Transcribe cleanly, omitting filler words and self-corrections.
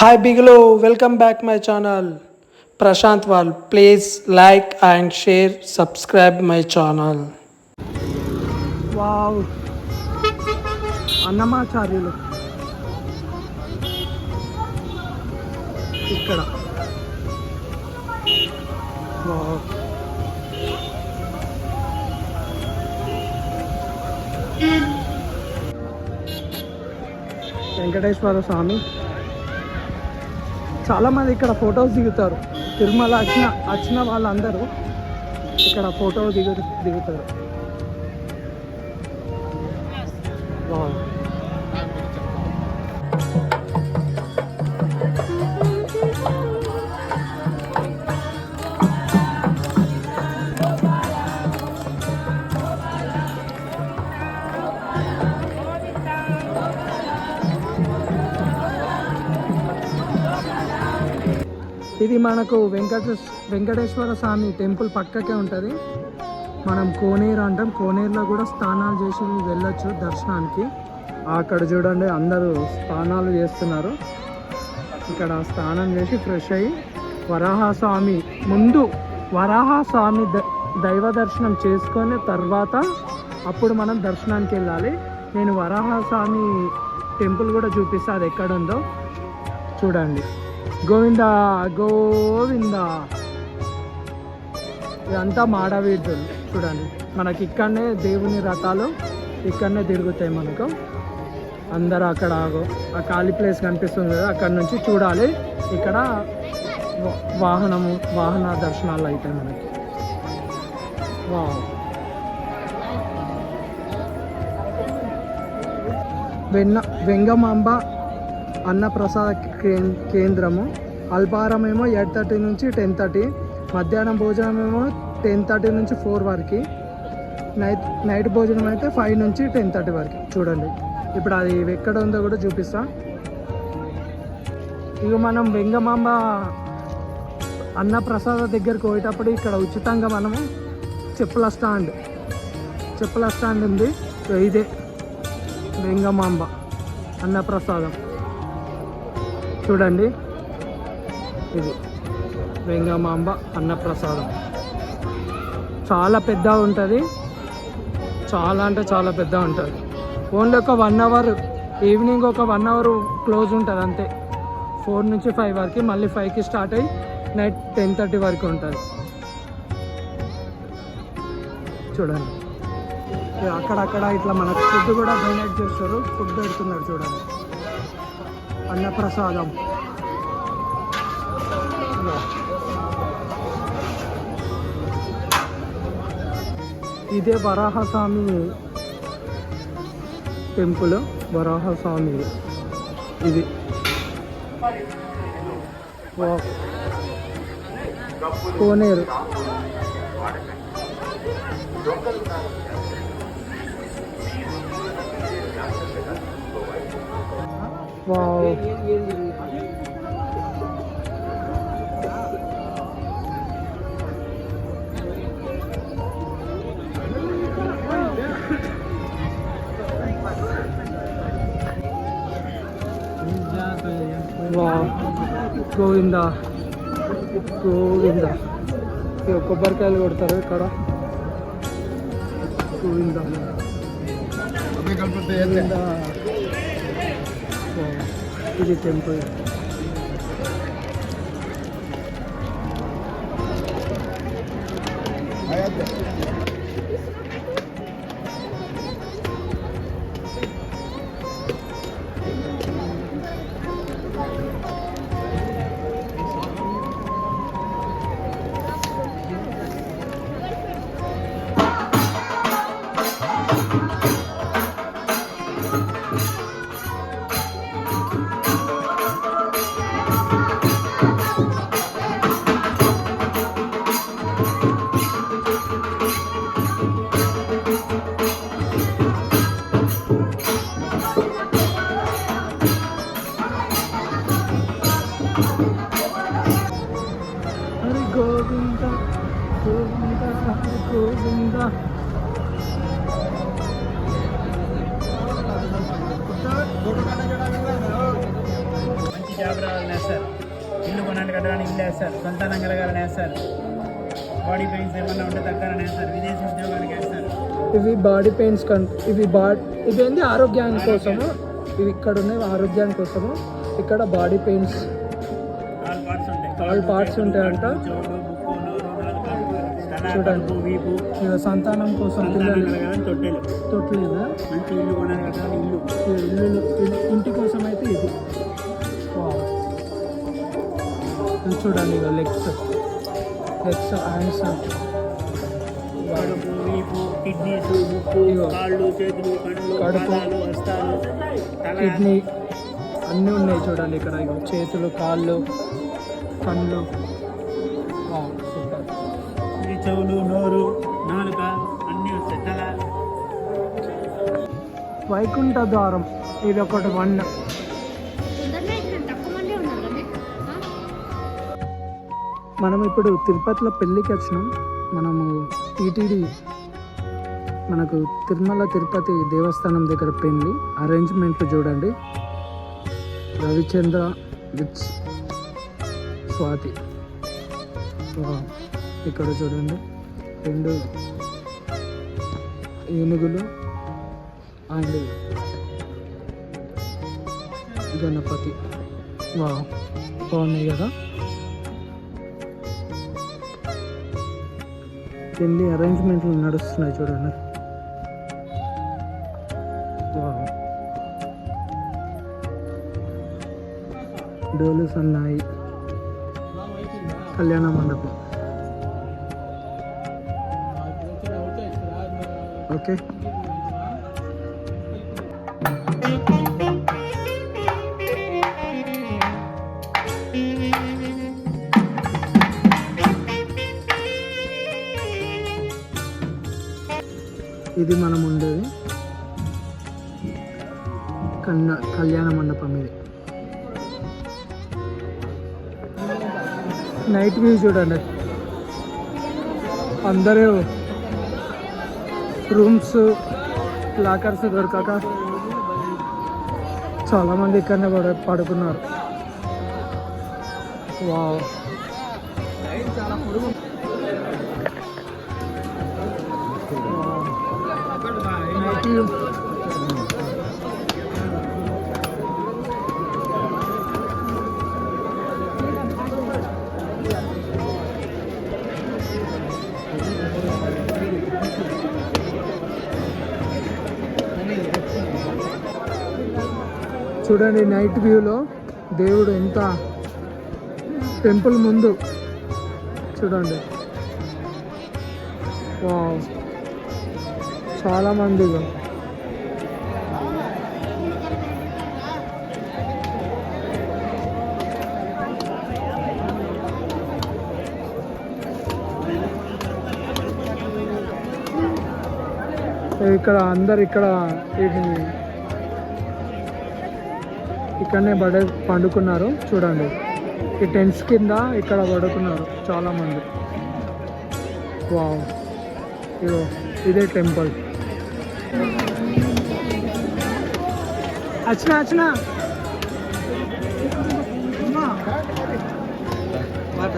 Hi Bigelow, welcome back my channel. Prashant Wal. Please like and share, subscribe my channel. Wow. అన్నమాచార్యులు ఇక్కడ వెంకటేశ్వర స్వామి. చాలామంది ఇక్కడ photos దిగుతారు. తిరుమల వచ్చిన వాళ్ళందరూ ఇక్కడ ఫోటో దిగుతారు. ఇది మనకు వెంకటేశ్వర స్వామి టెంపుల్ పక్కకే ఉంటుంది. మనం కోనేరు అంటాం. కోనేరులో కూడా స్నానాలు చేసి వెళ్ళొచ్చు దర్శనానికి. అక్కడ చూడండి అందరూ స్నానాలు చేస్తున్నారు. ఇక్కడ స్నానం చేసి ఫ్రెష్ అయ్యి వరాహస్వామి దైవ దర్శనం చేసుకొని తర్వాత అప్పుడు మనం దర్శనానికి వెళ్ళాలి. నేను వరాహస్వామి టెంపుల్ కూడా చూపిస్తాను, అది ఎక్కడ ఉందో చూడండి. గోవింద గోవింద. ఇదంతా మాడవీధులు చూడండి. మనకి ఇక్కడనే దేవుని రథాలు ఇక్కడనే తిరుగుతాయి. మనకు అందరూ అక్కడ ఆ ఖాళీ ప్లేస్ కనిపిస్తుంది కదా, అక్కడ నుంచి చూడాలి. ఇక్కడ వాహన దర్శనాలు అవుతాయి మనకి. వెంగమాంబ అన్నప్రసాద కేంద్రము. అల్పాహారం ఏమో 8:30 నుంచి 10:30, మధ్యాహ్నం భోజనం ఏమో 10:30 నుంచి 4 వరకు, నైట్ భోజనం అయితే 5 నుంచి 10:30 వరకు. చూడండి ఇప్పుడు అది ఎక్కడ ఉందో కూడా చూపిస్తా. ఇక మనం వెంగమాంబ అన్నప్రసాద దగ్గరికి పోయేటప్పుడు ఇక్కడ ఉచితంగా మనము చెప్పుల స్టాండ్ ఉంది. ఇదే వెంగమాంబ అన్నప్రసాదం. చూడండి ఇది వెంగమాంబ అన్నప్రసాదం. చాలా పెద్ద ఉంటుంది, చాలా అంటే చాలా పెద్ద ఉంటుంది. ఓన్లీ ఒక 1 అవర్, ఈవినింగ్ ఒక 1 అవర్ క్లోజ్ ఉంటుంది అంతే. 4 నుంచి 5 వరకు, మళ్ళీ 5కి స్టార్ట్ అయ్యి నైట్ 10:30 వరకు ఉంటుంది. చూడండి అక్కడక్కడ ఇట్లా మనకు ఫుడ్ కూడా డొనేట్ చేస్తారు. ఫుడ్ పెడుతున్నారు చూడండి, అన్నప్రసాదం. ఇదే వరాహస్వామి టెంపుల్. వరాహస్వామి ఇది. కోనేరు. వావ్. గోవింద గోవింద. కొబ్బరికాయలు కొడతారు ఇక్కడ. గోవింద గోవింద. ఇది టెంపుల్. గోవింద. జాబ్ రావాలని వేస్తారు, ఇల్లు కొనాలి కట్టడానికి ఇల్లు వేస్తారు, సంతానం కలగాలని వేస్తారు, బాడీ పెయిన్స్ ఏమన్నా ఉంటే తగ్గాలని వేస్తారు, విదేశీ ఉద్యోగానికి వేస్తారు. ఇవి బాడీ పెయిన్స్ ఇవి ఏంటి ఆరోగ్యానికి కోసము, ఇవి ఇక్కడ ఉన్నాయి ఆరోగ్యానికి కోసము. ఇక్కడ బాడీ పెయిన్స్ ఆల్ పార్ట్స్ ఉంటాయంట. చూడండి సంతానం కోసం పిల్లలు తొట్టలేదా ఇల్లు ఇంటి కోసం అయితే ఇది చూడండి. ఇక లెగ్స్ హ్యాండ్స్ కిడ్నీస్, కాళ్ళు, చేతులు, కడుపు, కిడ్నీ అన్నీ ఉన్నాయి చూడండి ఇక్కడ. చేతులు, కాళ్ళు, కళ్ళు, సూపర్. చెవులు, నోరు, నాలుక అన్నీ వస్తాయి. తల. వైకుంఠ ద్వారం ఇది ఒకటి 1. మనం ఇప్పుడు తిరుపతిలో పెళ్ళికి వచ్చినాం. మనము టీటీడీ మనకు తిరుమల తిరుపతి దేవస్థానం దగ్గర పెళ్ళి అరేంజ్మెంట్లు చూడండి. రవిచంద్ర విత్ స్వాతి. ఇక్కడ చూడండి 2 ఏనుగులు అండ్ గణపతి. బాగున్నాయి కదా. పెళ్ళి అరేంజ్మెంట్లు నడుస్తున్నాయి చూడండి. డోలు సన్నాయి, కళ్యాణ మండపం. ఓకే, ఇది మనం ఉండేది కళ్యాణ మండపం. ఇది నైట్ వ్యూ చూడండి. అందరూ రూమ్స్ లాకర్స్ దొరకక చాలామంది ఇక్కడనే పడుకున్నారు. Wow, night view. చూడండి నైట్ వ్యూలో దేవుడు ఎంత టెంపుల్ ముందు చూడండి. వావ్, చాలా మందిగా. ఇక్కడ అందరు ఇక్కడనే పండుకున్నారు చూడండి. ఈ టెంట్స్ కింద ఇక్కడ పడుకున్నారు చాలామంది. వావ్, ఇదే టెంపుల్. వచ్చిన మాట